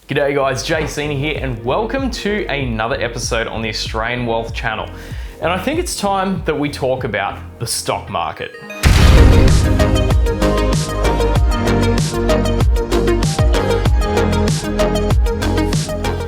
G'day guys, Seeney here and welcome to another episode on the Australian Wealth channel. And I think it's time that we talk about the stock market.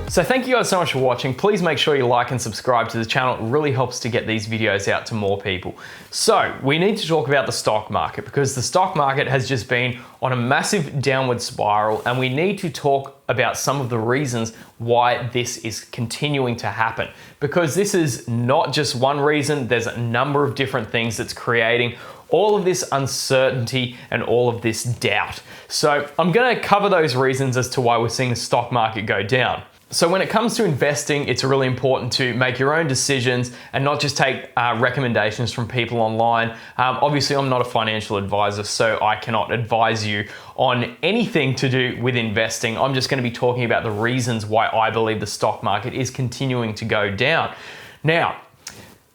So thank you guys so much for watching. Please make sure you like and subscribe to the channel. It really helps to get these videos out to more people. So we need to talk about the stock market because the stock market has just been on a massive downward spiral, and we need to talk about some of the reasons why this is continuing to happen. Because this is not just one reason, there's a number of different things that's creating all of this uncertainty and all of this doubt. So I'm gonna cover those reasons as to why we're seeing the stock market go down. So when it comes to investing, it's really important to make your own decisions and not just take recommendations from people online. Obviously, I'm not a financial advisor, so I cannot advise you on anything to do with investing. I'm just going to be talking about the reasons why I believe the stock market is continuing to go down. Now,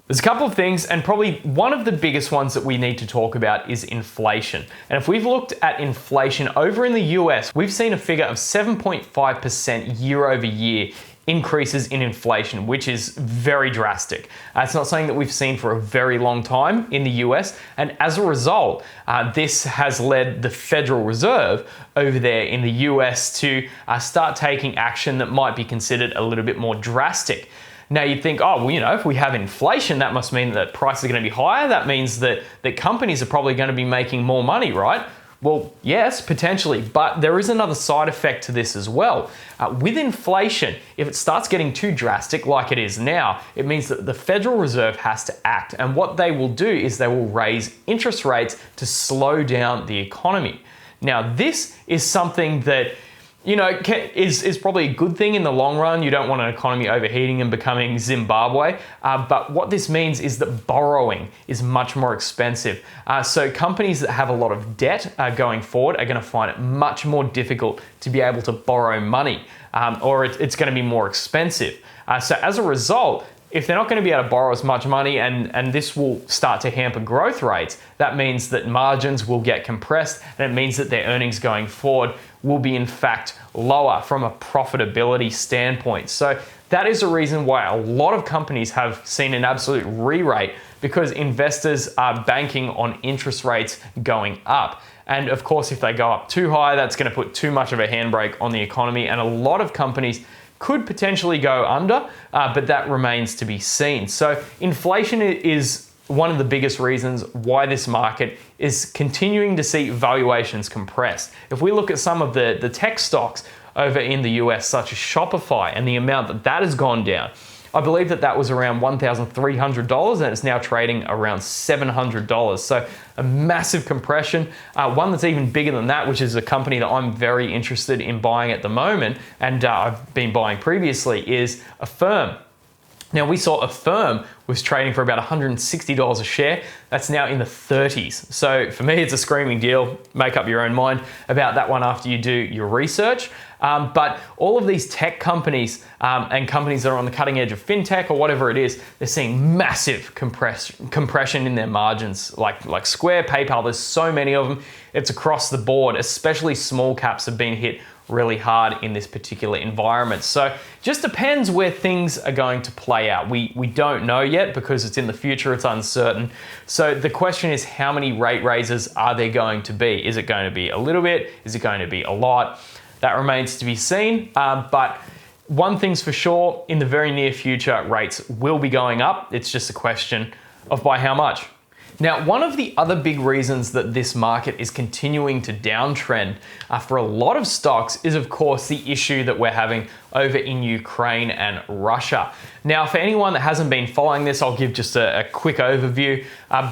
there's a couple of things, and probably one of the biggest ones that we need to talk about is inflation. And if we've looked at inflation over in the US, we've seen a figure of 7.5% year over year increases in inflation, which is very drastic. It's not something that we've seen for a very long time in the US. And as a result, this has led the Federal Reserve over there in the US to start taking action that might be considered a little bit more drastic. Now you'd think, oh, well, you know, if we have inflation, that must mean that prices are going to be higher. That means that companies are probably going to be making more money, right? Well, yes, potentially, but there is another side effect to this as well. With inflation, if it starts getting too drastic like it is now, it means that the Federal Reserve has to act. And what they will do is they will raise interest rates to slow down the economy. Now, this is something that is probably a good thing in the long run. You don't want an economy overheating and becoming Zimbabwe. But what this means is that borrowing is much more expensive. So companies that have a lot of debt going forward are going to find it much more difficult to be able to borrow money, or it's going to be more expensive. So as a result, if they're not going to be able to borrow as much money and this will start to hamper growth rates, that means that margins will get compressed, and it means that their earnings going forward will be in fact lower from a profitability standpoint. So that is a reason why a lot of companies have seen an absolute re-rate, because investors are banking on interest rates going up. And of course, if they go up too high, that's going to put too much of a handbrake on the economy, and a lot of companies could potentially go under, but that remains to be seen. So inflation is one of the biggest reasons why this market is continuing to see valuations compressed. If we look at some of the tech stocks over in the US, such as Shopify, and the amount that has gone down, I believe that was around $1,300, and it's now trading around $700. So a massive compression. One that's even bigger than that, which is a company that I'm very interested in buying at the moment, and I've been buying previously, is Affirm. Now, we saw Affirm was trading for about $160 a share. That's now in the 30s. So for me, it's a screaming deal. Make up your own mind about that one after you do your research. But all of these tech companies and companies that are on the cutting edge of fintech or whatever it is, they're seeing massive compression in their margins, like Square, PayPal. There's so many of them. It's across the board, especially small caps have been hit really hard in this particular environment. So just depends where things are going to play out. We don't know yet because it's in the future, it's uncertain. So the question is, how many rate raises are there going to be? Is it going to be a little bit? Is it going to be a lot? That remains to be seen. But one thing's for sure, in the very near future, rates will be going up. It's just a question of by how much. Now, one of the other big reasons that this market is continuing to downtrend for a lot of stocks is, of course, the issue that we're having over in Ukraine and Russia. Now, for anyone that hasn't been following this, I'll give just a quick overview.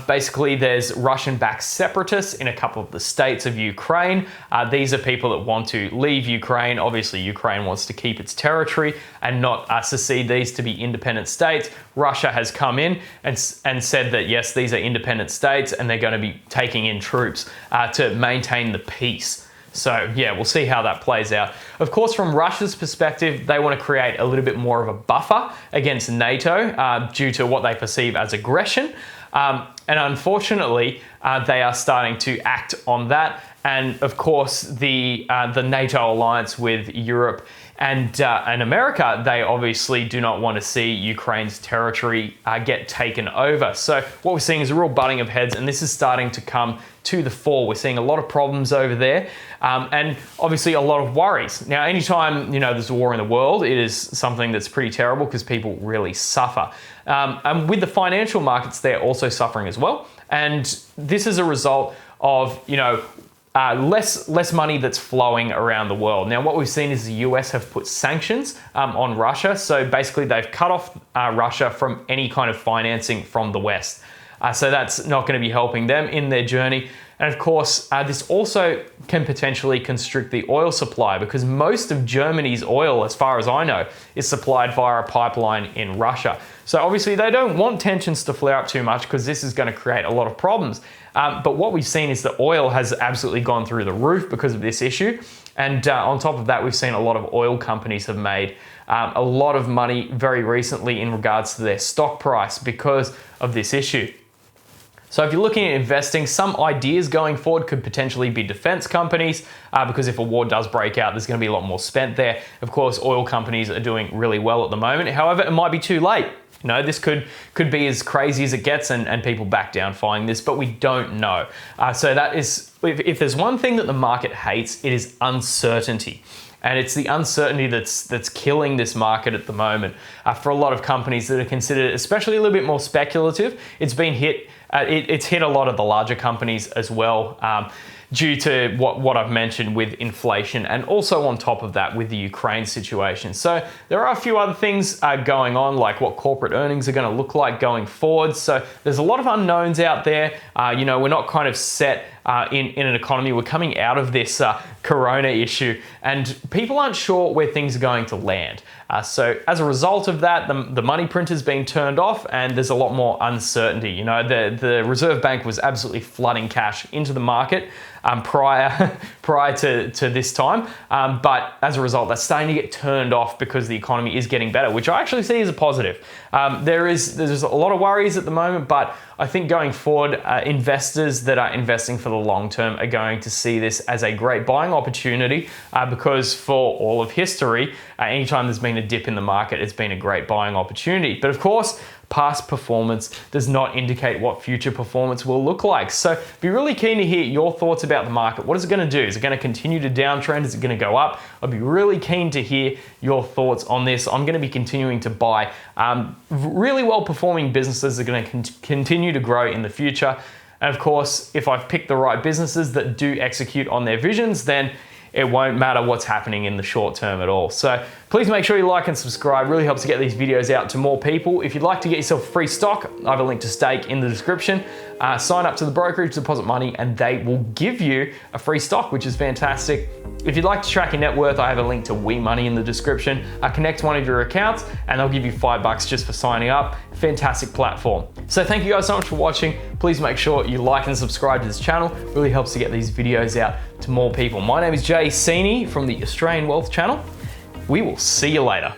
Basically, there's Russian-backed separatists in a couple of the states of Ukraine. These are people that want to leave Ukraine. Obviously, Ukraine wants to keep its territory and not secede these to be independent states. Russia has come in and said that, yes, these are independent states and they're going to be taking in troops to maintain the peace. So yeah, we'll see how that plays out. Of course, from Russia's perspective, they want to create a little bit more of a buffer against NATO due to what they perceive as aggression. And unfortunately, they are starting to act on that. and of course the NATO alliance with Europe and America, they obviously do not want to see Ukraine's territory get taken over. So what we're seeing is a real butting of heads, and this is starting to come to the fore. We're seeing a lot of problems over there, and obviously a lot of worries. Now, anytime there's a war in the world, it is something that's pretty terrible because people really suffer. And with the financial markets, they're also suffering as well. And this is a result of less money that's flowing around the world. Now, what we've seen is the US have put sanctions on Russia. So basically, they've cut off Russia from any kind of financing from the West. So that's not going to be helping them in their journey. And of course, this also can potentially constrict the oil supply, because most of Germany's oil, as far as I know, is supplied via a pipeline in Russia. So obviously they don't want tensions to flare up too much, because this is going to create a lot of problems. But what we've seen is that oil has absolutely gone through the roof because of this issue. And on top of that, we've seen a lot of oil companies have made a lot of money very recently in regards to their stock price because of this issue. So if you're looking at investing, some ideas going forward could potentially be defense companies, because if a war does break out, there's going to be a lot more spent there. Of course, oil companies are doing really well at the moment. However, it might be too late. This could be as crazy as it gets, and people back down following this, but we don't know. So that is, if there's one thing that the market hates, it is uncertainty. And it's the uncertainty that's killing this market at the moment. For a lot of companies that are considered, especially a little bit more speculative, it's been hit. It's hit a lot of the larger companies as well, due to what I've mentioned with inflation, and also on top of that with the Ukraine situation. So there are a few other things going on, like what corporate earnings are going to look like going forward. So there's a lot of unknowns out there. We're not kind of set in an economy. We're coming out of this corona issue, and people aren't sure where things are going to land. So as a result of that, the money printer's being turned off, and there's a lot more uncertainty. The Reserve Bank was absolutely flooding cash into the market prior to this time, but as a result, that's starting to get turned off because the economy is getting better, which I actually see as a positive. There's a lot of worries at the moment, but I think going forward, investors that are investing for the long term are going to see this as a great buying opportunity, because for all of history, anytime there's been a dip in the market, it's been a great buying opportunity. But of course, past performance does not indicate what future performance will look like. So be really keen to hear your thoughts about the market. What is it going to do? Is it going to continue to downtrend? Is it going to go up? I'd be really keen to hear your thoughts on this. I'm going to be continuing to buy really well performing businesses that are going to continue to grow in the future. And of course, if I've picked the right businesses that do execute on their visions, then it won't matter what's happening in the short term at all. So please make sure you like and subscribe. It really helps to get these videos out to more people. If you'd like to get yourself free stock, I have a link to Stake in the description. Sign up to the brokerage, deposit money, and they will give you a free stock, which is fantastic. If you'd like to track your net worth, I have a link to WeMoney in the description. Connect one of your accounts and they'll give you $5 just for signing up. Fantastic platform. So thank you guys so much for watching. Please make sure you like and subscribe to this channel. It really helps to get these videos out to more people. My name is Seeney from the Australian Wealth Channel. We will see you later.